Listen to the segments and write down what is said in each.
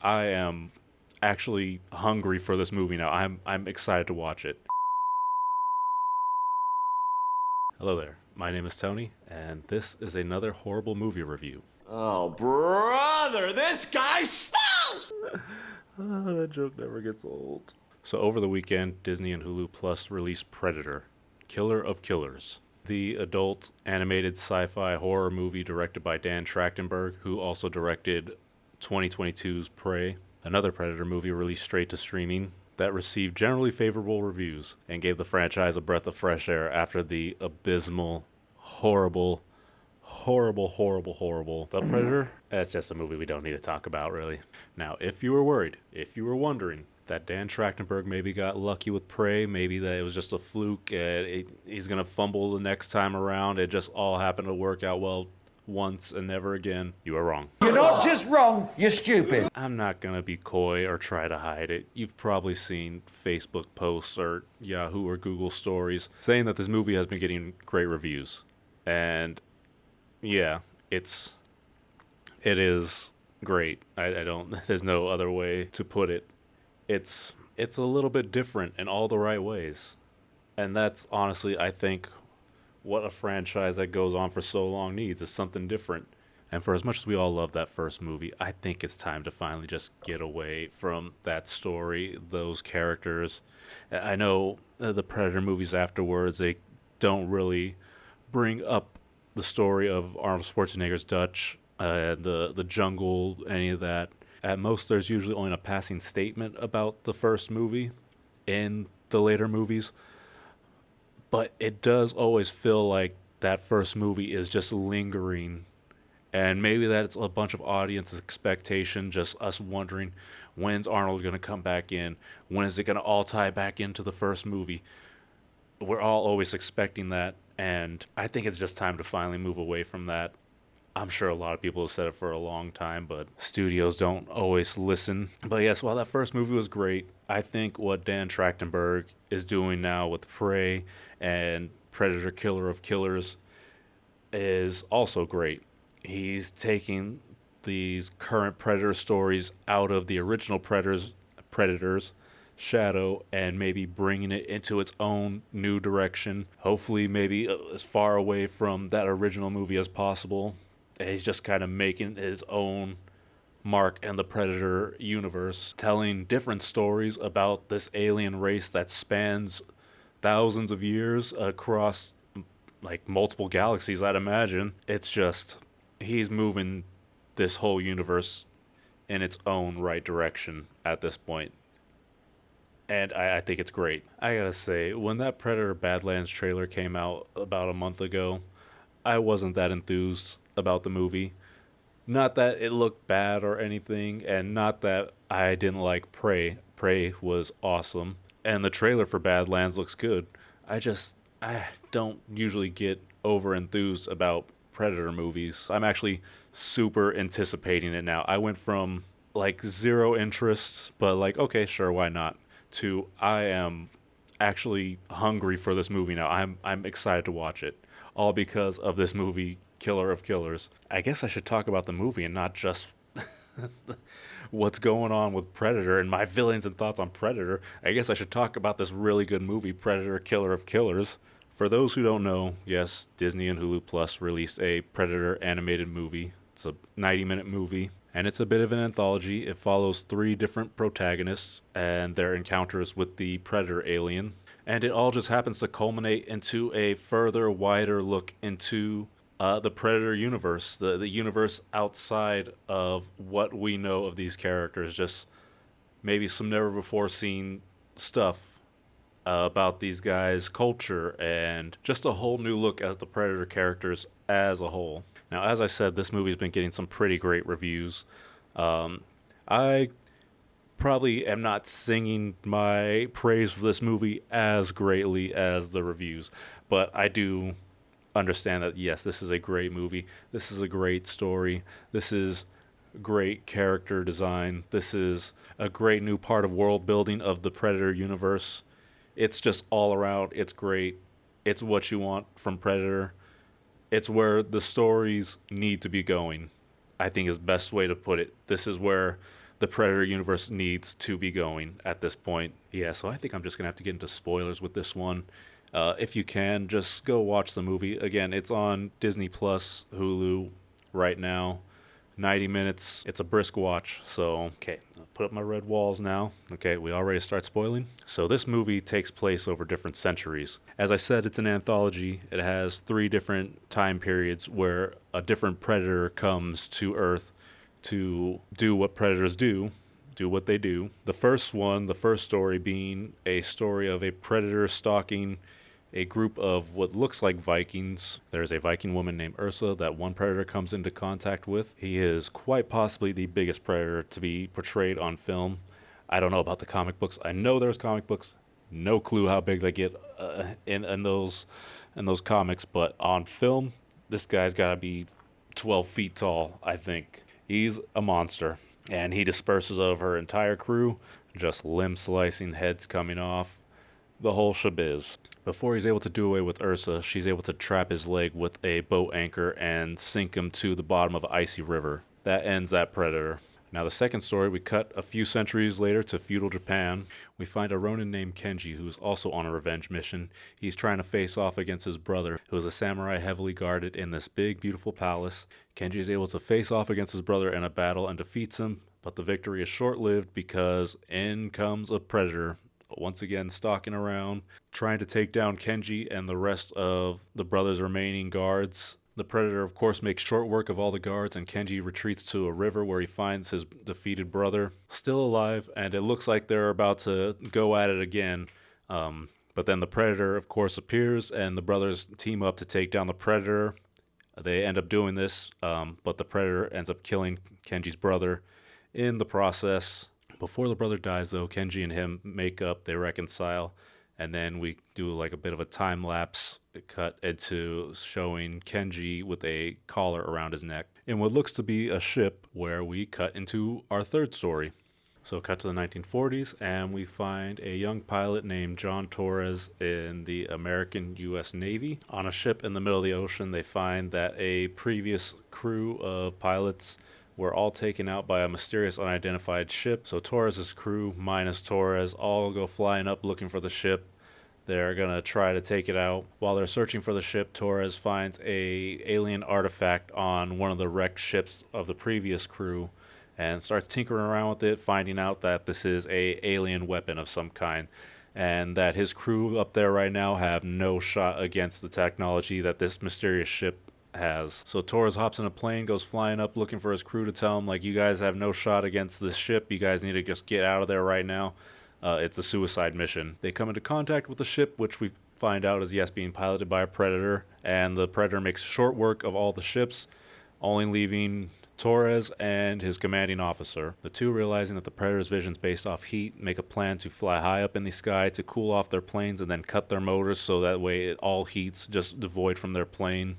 I am actually hungry for this movie now. I'm excited to watch it. Hello there. My name is Tony, and this is another horrible movie review. Oh, brother, this guy stinks! That joke never gets old. So over the weekend, Disney and Hulu Plus released Predator, Killer of Killers, the adult animated sci-fi horror movie directed by Dan Trachtenberg, who also directed 2022's Prey, another Predator movie released straight to streaming that received generally favorable reviews and gave the franchise a breath of fresh air after the abysmal, horrible, The Predator. That's just a movie we don't need to talk about, really. Now, if you were worried, if you were wondering that Dan Trachtenberg maybe got lucky with Prey, maybe that it was just a fluke, he's going to fumble the next time around, it just all happened to work out well once and never again, you are wrong. You're not just wrong, you're stupid. I'm not going to be coy or try to hide it. You've probably seen Facebook posts or Yahoo or Google stories saying that this movie has been getting great reviews. And yeah, it is great. I don't there's no other way to put it. It's a little bit different in all the right ways. And that's honestly, I think, what a franchise that goes on for so long needs, is something different. And for as much as we all love that first movie, I think it's time to finally just get away from that story, those characters. I know the Predator movies afterwards, they don't really bring up the story of Arnold Schwarzenegger's Dutch, the jungle, any of that. At most, there's usually only a passing statement about the first movie in the later movies. But it does always feel like that first movie is just lingering. And maybe that's a bunch of audience expectation, just us wondering, when's Arnold going to come back in? When is it going to all tie back into the first movie? We're all always expecting that. And I think it's just time to finally move away from that. I'm sure a lot of people have said it for a long time, but studios don't always listen. But yes, while that first movie was great, I think what Dan Trachtenberg is doing now with Prey and Predator Killer of Killers is also great. He's taking these current Predator stories out of the original Predators shadow and maybe bringing it into its own new direction. Hopefully maybe as far away from that original movie as possible. He's just kind of making his own mark in the Predator universe, telling different stories about this alien race that spans thousands of years across like multiple galaxies, I'd imagine. It's just, he's moving this whole universe in its own right direction at this point. And I think it's great. I gotta say, when that Predator Badlands trailer came out about a month ago, I wasn't that enthused about the movie. Not that it looked bad or anything, and not that I didn't like Prey. Prey was awesome, and the trailer for Badlands looks good. I don't usually get over enthused about Predator movies. I'm actually super anticipating it now. I went from like zero interest, but like, okay, sure, why not, to I am actually hungry for this movie now. I'm excited to watch it, all because of this movie, Killer of Killers. I guess I should talk about the movie and not just what's going on with Predator and my feelings and thoughts on Predator. I guess I should talk about this really good movie, Predator Killer of Killers. For those who don't know, yes, Disney and Hulu Plus released a Predator animated movie. It's a 90-minute movie, and it's a bit of an anthology. It follows 3 different protagonists and their encounters with the Predator alien. And it all just happens to culminate into a further, wider look into the Predator universe, the universe outside of what we know of these characters. Just maybe some never before seen stuff about these guys' culture, and just a whole new look at the Predator characters as a whole. Now, as I said, this movie's been getting some pretty great reviews. I probably am not singing my praise for this movie as greatly as the reviews, but I do understand that, yes, this is a great movie. This is a great story. This is great character design. This is a great new part of world building of the Predator universe. It's just all around, it's great. It's what you want from Predator. It's where the stories need to be going, I think is the best way to put it. This is where the Predator universe needs to be going at this point. Yeah, so I think I'm just going to have to get into spoilers with this one. If you can, just go watch the movie. Again, it's on Disney Plus, Hulu right now. 90 minutes. It's a brisk watch. So, okay, I'll put up my red walls now. Okay, we all ready to start spoiling? So, this movie takes place over different centuries. As I said, it's an anthology. It has 3 different time periods where a different predator comes to Earth to do what predators do what they do. The first story being a story of a predator stalking a group of what looks like Vikings. There's a Viking woman named Ursa that one predator comes into contact with. He is quite possibly the biggest predator to be portrayed on film. I don't know about the comic books. I know there's comic books. No clue how big they get in those comics, but on film, this guy's got to be 12 feet tall, I think. He's a monster, and he disperses of her entire crew, just limb slicing, heads coming off, the whole shabiz. Before he's able to do away with Ursa, she's able to trap his leg with a boat anchor and sink him to the bottom of an icy river. That ends that predator. Now the second story, we cut a few centuries later to feudal Japan. We find a Ronin named Kenji who's also on a revenge mission. He's trying to face off against his brother, who is a samurai heavily guarded in this big, beautiful palace. Kenji is able to face off against his brother in a battle and defeats him, but the victory is short-lived because in comes a predator, once again stalking around, trying to take down Kenji and the rest of the brother's remaining guards. The predator, of course, makes short work of all the guards, and Kenji retreats to a river where he finds his defeated brother, still alive, and it looks like they're about to go at it again. But then the predator, of course, appears, and the brothers team up to take down the predator. They end up doing this, but the predator ends up killing Kenji's brother in the process. Before the brother dies, though, Kenji and him make up, they reconcile, and then we do like a bit of a time lapse cut into showing Kenji with a collar around his neck in what looks to be a ship, where we cut into our third story. So cut to the 1940s, and we find a young pilot named John Torres in the American U.S. Navy. On a ship in the middle of the ocean, they find that a previous crew of pilots were all taken out by a mysterious unidentified ship. So Torres' crew, minus Torres, all go flying up looking for the ship. They're going to try to take it out. While they're searching for the ship, Torres finds a alien artifact on one of the wrecked ships of the previous crew and starts tinkering around with it, finding out that this is a alien weapon of some kind, and that his crew up there right now have no shot against the technology that this mysterious ship has. So Torres hops in a plane, goes flying up looking for his crew to tell him, like, you guys have no shot against this ship. You guys need to just get out of there right now. It's a suicide mission. They come into contact with the ship, which we find out is, yes, being piloted by a predator, and the predator makes short work of all the ships, only leaving Torres and his commanding officer. The two, realizing that the predator's vision is based off heat, make a plan to fly high up in the sky to cool off their planes and then cut their motors so that way it all heats just devoid from their plane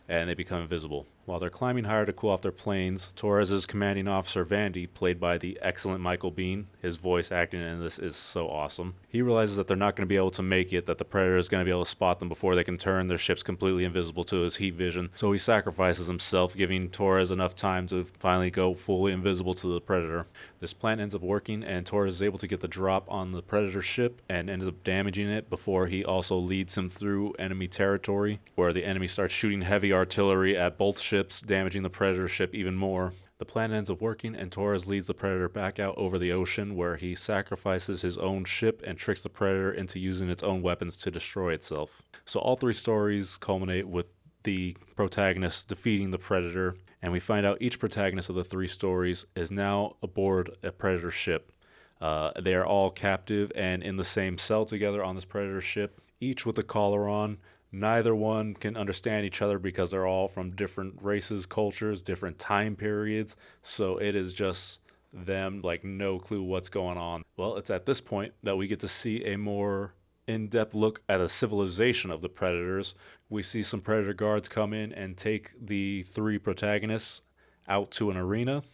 and they become invisible. While they're climbing higher to cool off their planes, Torres' commanding officer, Vandy, played by the excellent Michael Biehn, his voice acting in this is so awesome. He realizes that they're not going to be able to make it, that the Predator is going to be able to spot them before they can turn their ships completely invisible to his heat vision. So he sacrifices himself, giving Torres enough time to finally go fully invisible to the Predator. This plan ends up working, and Torres is able to get the drop on the Predator ship and ends up damaging it before he also leads him through enemy territory, where the enemy starts shooting heavy artillery at both ships, damaging the Predator ship even more. The plan ends up working, and Torres leads the Predator back out over the ocean, where he sacrifices his own ship and tricks the Predator into using its own weapons to destroy itself. So all three stories culminate with the protagonist defeating the Predator, and we find out each protagonist of the three stories is now aboard a Predator ship. They are all captive and in the same cell together on this Predator ship, each with a collar on. Neither one can understand each other because they're all from different races, cultures, different time periods. So it is just them, like, no clue what's going on. Well, it's at this point that we get to see a more in-depth look at a civilization of the Predators. We see some Predator guards come in and take the three protagonists out to an arena,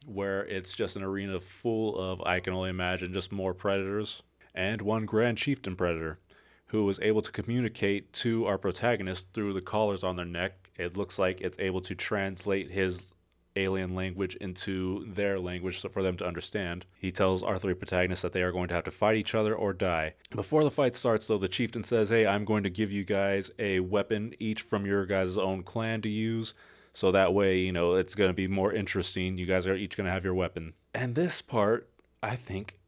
where it's just an arena full of, I can only imagine, just more Predators, and one Grand Chieftain Predator, who was able to communicate to our protagonist through the collars on their neck. It looks like it's able to translate his alien language into their language so for them to understand. He tells our three protagonists that they are going to have to fight each other or die. Before the fight starts, though, the chieftain says, hey, I'm going to give you guys a weapon, each from your guys' own clan to use. So that way, it's going to be more interesting. You guys are each going to have your weapon. And this part, I think,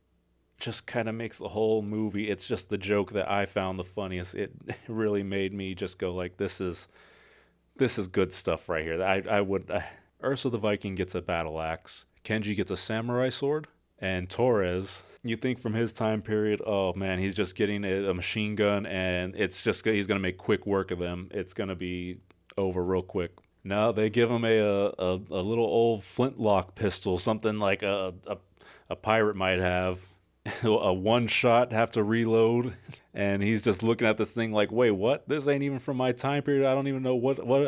just kind of makes the whole movie. It's just the joke that I found the funniest. It really made me just go like, this is good stuff right here. Ursa the Viking gets a battle axe. Kenji gets a samurai sword. And Torres, you think from his time period, oh man, he's just getting a machine gun and he's going to make quick work of them. It's going to be over real quick. No, they give him a little old flintlock pistol, something like a pirate might have. A one shot, have to reload, and he's just looking at this thing like, wait, what? This ain't even from my time period. I don't even know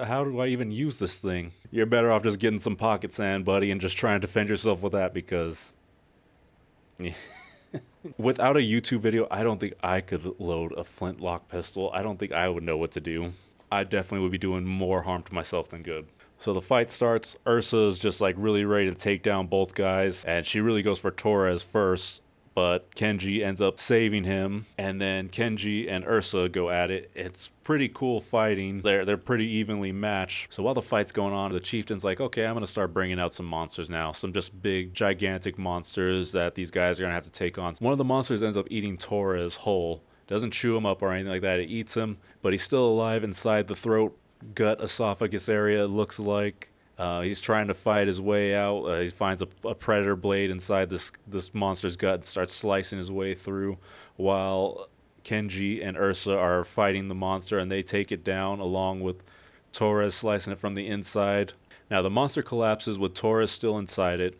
how do I even use this thing? You're better off just getting some pocket sand, buddy, and just trying to defend yourself with that, because without a YouTube video, I don't think I could load a flintlock pistol. I don't think I would know what to do. I definitely would be doing more harm to myself than good. So the fight starts. Ursa's just like really ready to take down both guys, and she really goes for Torres first. But Kenji ends up saving him, and then Kenji and Ursa go at it. It's pretty cool fighting. They're pretty evenly matched. So while the fight's going on, the chieftain's like, okay, I'm going to start bringing out some monsters now. Some just big, gigantic monsters that these guys are going to have to take on. One of the monsters ends up eating Torres whole. Doesn't chew him up or anything like that. It eats him, but he's still alive inside the throat, gut, esophagus area, it looks like. He's trying to fight his way out. He finds a predator blade inside this monster's gut and starts slicing his way through, while Kenji and Ursa are fighting the monster, and they take it down along with Torres slicing it from the inside. Now the monster collapses with Torres still inside it,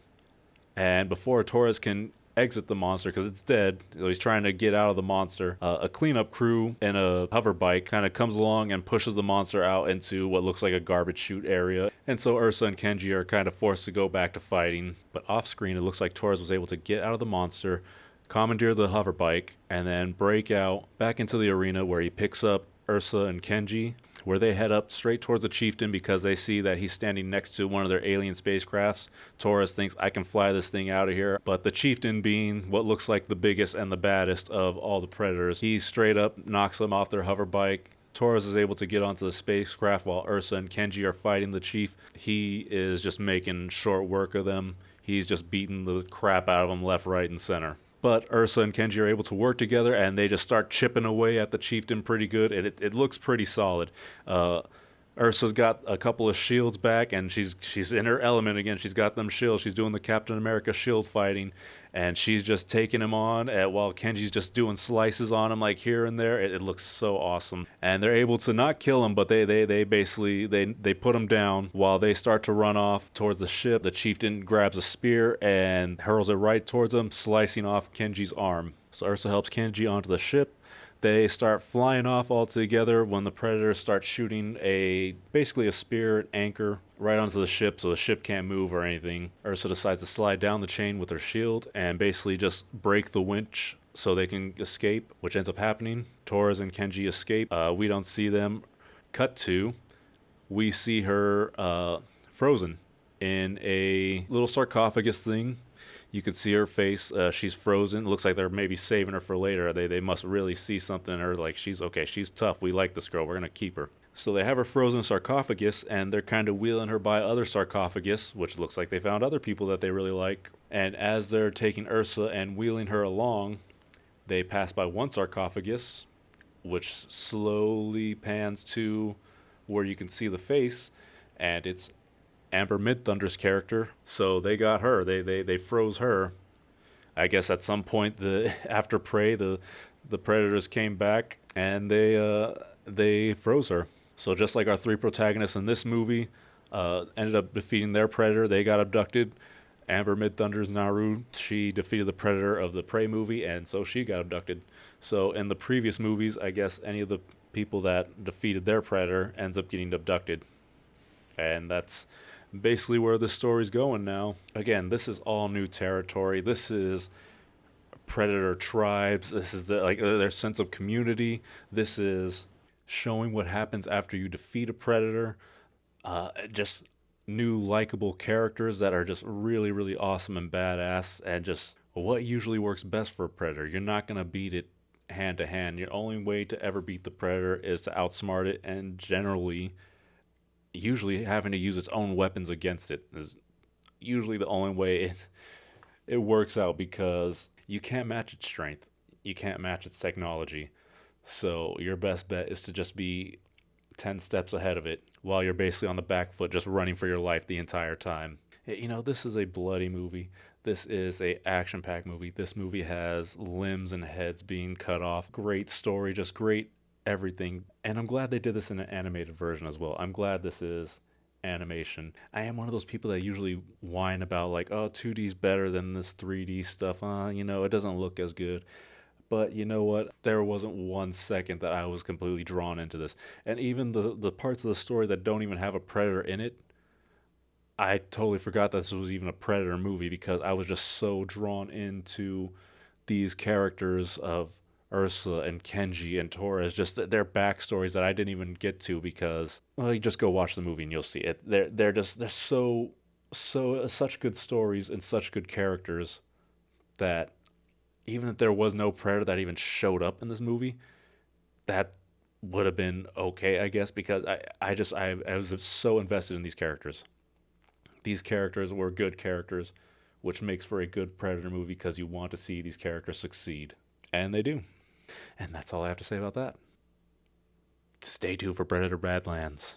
and before Torres can exit the monster because it's dead, so he's trying to get out of the monster, a cleanup crew in a hover bike kind of comes along and pushes the monster out into what looks like a garbage chute area, and so Ursa and Kenji are kind of forced to go back to fighting. But off screen, it looks like Torres was able to get out of the monster, commandeer the hover bike, and then break out back into the arena, where he picks up Ursa and Kenji, where they head up straight towards the chieftain because they see that he's standing next to one of their alien spacecrafts. Torres thinks, I can fly this thing out of here. But the chieftain, being what looks like the biggest and the baddest of all the predators, he straight up knocks them off their hover bike. Torres is able to get onto the spacecraft while Ursa and Kenji are fighting the chief. He is just making short work of them. He's just beating the crap out of them left, right, and center. But Ursa and Kenji are able to work together, and they just start chipping away at the chieftain pretty good, and it looks pretty solid. Ursa's got a couple of shields back, and she's in her element again. She's got them shields. She's doing the Captain America shield fighting, and she's just taking him on while Kenji's just doing slices on him like here and there. It looks so awesome. And they're able to not kill him, but they basically they put him down while they start to run off towards the ship. The chieftain grabs a spear and hurls it right towards him, slicing off Kenji's arm. So Ursa helps Kenji onto the ship. They start flying off all together when the predators start shooting basically a spear anchor right onto the ship, so the ship can't move or anything. Ursa decides to slide down the chain with her shield and basically just break the winch so they can escape, which ends up happening. Torres and Kenji escape. We don't see them. Cut to, we see her frozen in a little sarcophagus thing. You can see her face. She's frozen. Looks like they're maybe saving her for later. They must really see something in her, like she's okay, she's tough. We like this girl. We're going to keep her. So they have her frozen sarcophagus, and they're kind of wheeling her by other sarcophagus, which looks like they found other people that they really like. And as they're taking Ursa and wheeling her along, they pass by one sarcophagus, which slowly pans to where you can see the face, and it's Amber Midthunder's character. So they got her. They froze her. I guess at some point after Prey, the predators came back and they froze her. So just like our three protagonists in this movie ended up defeating their predator, they got abducted. Amber Midthunder's Naru, she defeated the predator of the Prey movie, and so she got abducted. So in the previous movies, I guess any of the people that defeated their predator ends up getting abducted. And that's basically where the story's going now. Again, this is all new territory. This is predator tribes. This is their sense of community. This is showing what happens after you defeat a predator. Just new likable characters that are just really, really awesome and badass, and just what usually works best for a predator. You're not going to beat it hand to hand. Your only way to ever beat the predator is to outsmart it, and generally, usually having to use its own weapons against it is usually the only way it works out, because you can't match its strength. You can't match its technology. So your best bet is to just be 10 steps ahead of it while you're basically on the back foot just running for your life the entire time. You know, this is a bloody movie. This is a action-packed movie. This movie has limbs and heads being cut off. Great story, just great everything. And I'm glad they did this in an animated version as well. I'm glad this is animation. I am one of those people that usually whine about like, oh, 2D's better than this 3D stuff. You know, it doesn't look as good. But you know what? There wasn't 1 second that I was completely drawn into this. And even the parts of the story that don't even have a predator in it, I totally forgot that this was even a predator movie, because I was just so drawn into these characters of Ursa and Kenji and Torres, just their backstories that I didn't even get to, because, well, you just go watch the movie and you'll see it. They're such good stories and such good characters that even if there was no predator that even showed up in this movie, that would have been okay, I guess, because I was so invested in these characters. These characters were good characters, which makes for a good Predator movie, because you want to see these characters succeed. And they do. And that's all I have to say about that. Stay tuned for Predator Badlands.